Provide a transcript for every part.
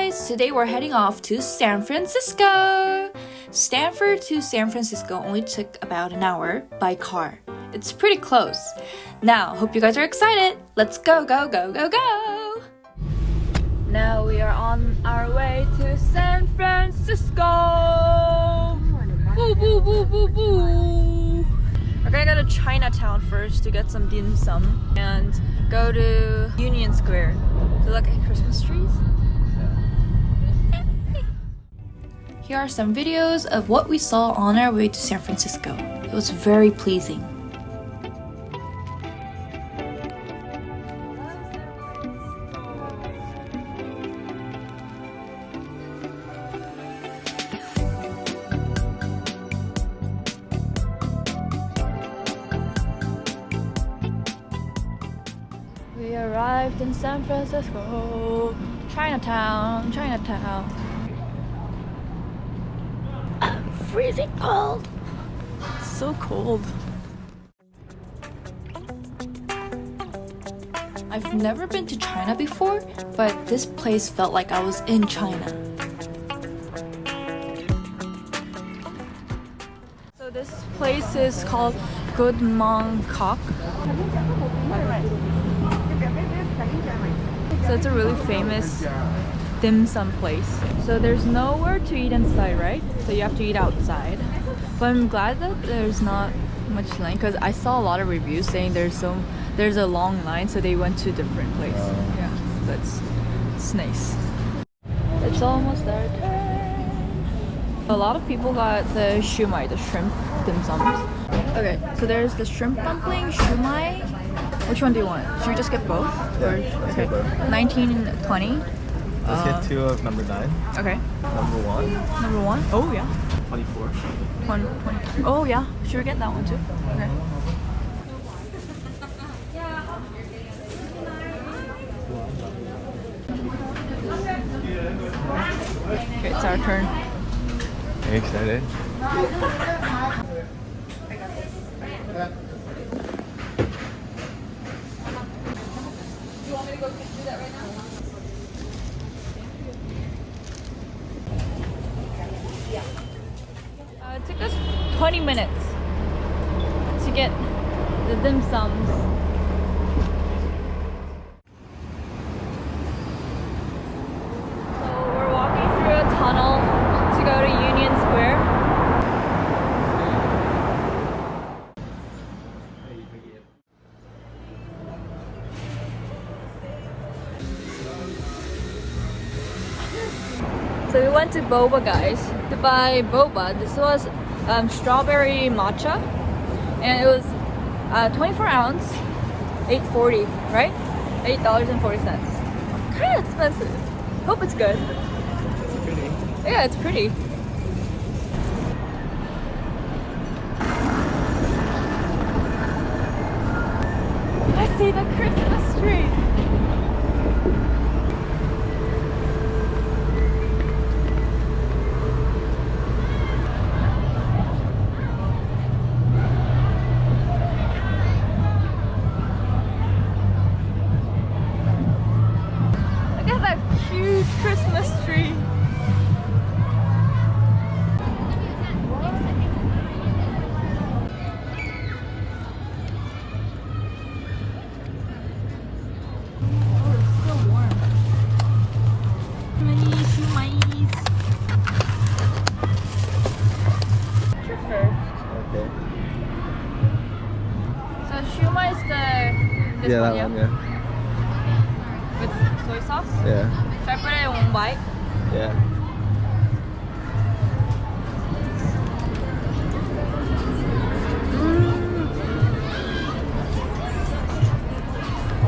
guys! Today we're heading off to San Francisco! Stanford to San Francisco only took about an hour by car. It's pretty close. Now, hope you guys are excited! Let's go, go, go, go, go! Now we are on our way to San Francisco! Boo, boo, boo, boo, boo! We're gonna go to Chinatown first to get some dim sum and go to Union Square to look at Christmas trees. Here are some videos of what we saw on our way to San Francisco. It was very pleasing. We arrived in San Francisco, Chinatown, Chinatown. I'm freezing cold. It's so cold. I've never been to China before, but this place felt like I was in China. So this place is called Good Mongkok. So it's a really famous dim sum place. So there's nowhere to eat inside, right? So you have to eat outside. But I'm glad that there's not much line because I saw a lot of reviews saying there's a long line, so they went to a different place. Yeah, that's it's nice. It's almost our turn. A lot of people got the shumai, the shrimp dim sums. Okay, so there's the shrimp dumpling, shumai. Which one do you want? Should we just get both? Yeah, let's get both. 19 and 20. Let's get two of number 9. Okay. Number 1. Number 1? Oh yeah. 24. 20. Oh yeah. Should we get that one too? Okay. Okay, it's our turn. Are you excited? It took us 20 minutes to get the dim sums. So we're walking through a tunnel to go to Union Square. So we went to Boba Guys to buy boba. This was strawberry matcha, and it was 24 ounce, $8.40, right? $8.40. Kind of expensive. Hope it's good. It's pretty. Yeah, it's pretty. I see the Christmas tree. Huge Christmas tree. Oh, it's still warm. Many shumais. Prefer. Okay. So shumai is this Yeah, one, that one, yeah. With soy sauce? Yeah. Should I put it in one bite? Yeah.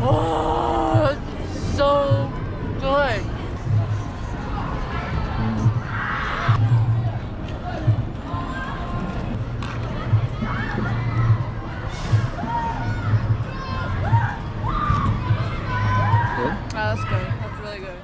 Oh, it's so good. Good? Oh, that's good. That's really good.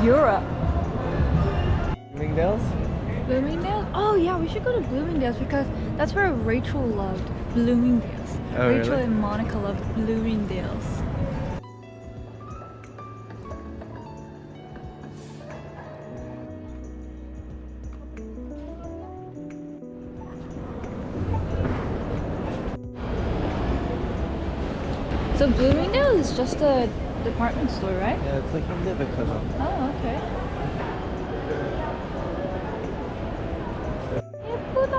Europe. Bloomingdale's? Bloomingdale's? Oh yeah, we should go to Bloomingdale's because that's where Rachel loved Bloomingdale's. Oh, Rachel really? and Monica loved Bloomingdale's. So Bloomingdale's is just a department store, right? Yeah, it's like in Liverpool. Oh, okay. 예쁘다.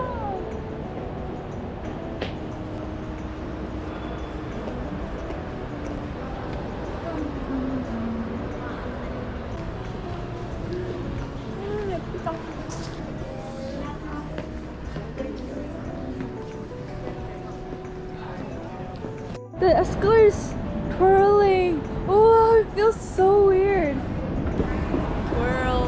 예쁘다. The escalator's twirling. Oh, it feels so weird. Twirl.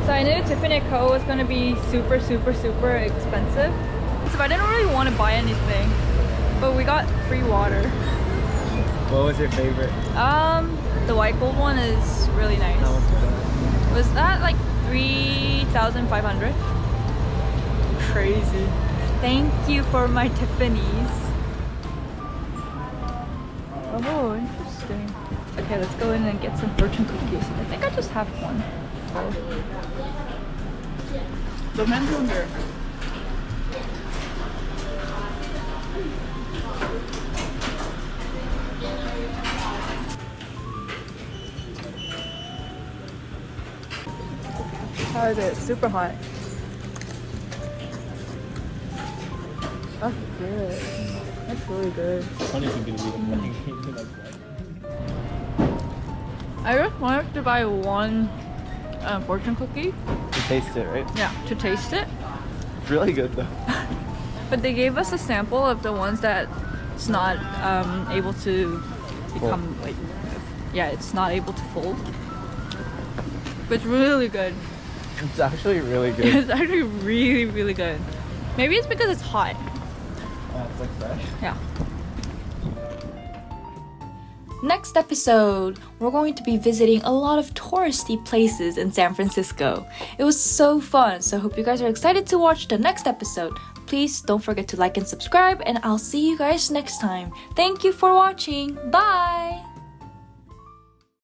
So I knew Tiffany & Co was gonna be super expensive. So I didn't really want to buy anything. But we got free water. What was your favorite? The white gold one is really nice. How much was that? Was that like 3,500? Crazy. Thank you for my Tiffanys. Oh, interesting. Okay, let's go in and get some fortune cookies. I think I just have one. The men's under. How is it? Super hot. That's good. That's really good. Funny if you're gonna be the I just wanted to buy one fortune cookie. To taste it, right? Yeah, to taste it. It's really good though. But they gave us a sample of the ones that it's not able to become like, yeah, it's not able to fold. But it's really good. It's actually really good. It's actually really good. Maybe it's because it's hot. It's like fresh. Yeah. Next episode, we're going to be visiting a lot of touristy places in San Francisco. It was so fun, so I hope you guys are excited to watch the next episode. Please don't forget to like and subscribe, and I'll see you guys next time. Thank you for watching. Bye!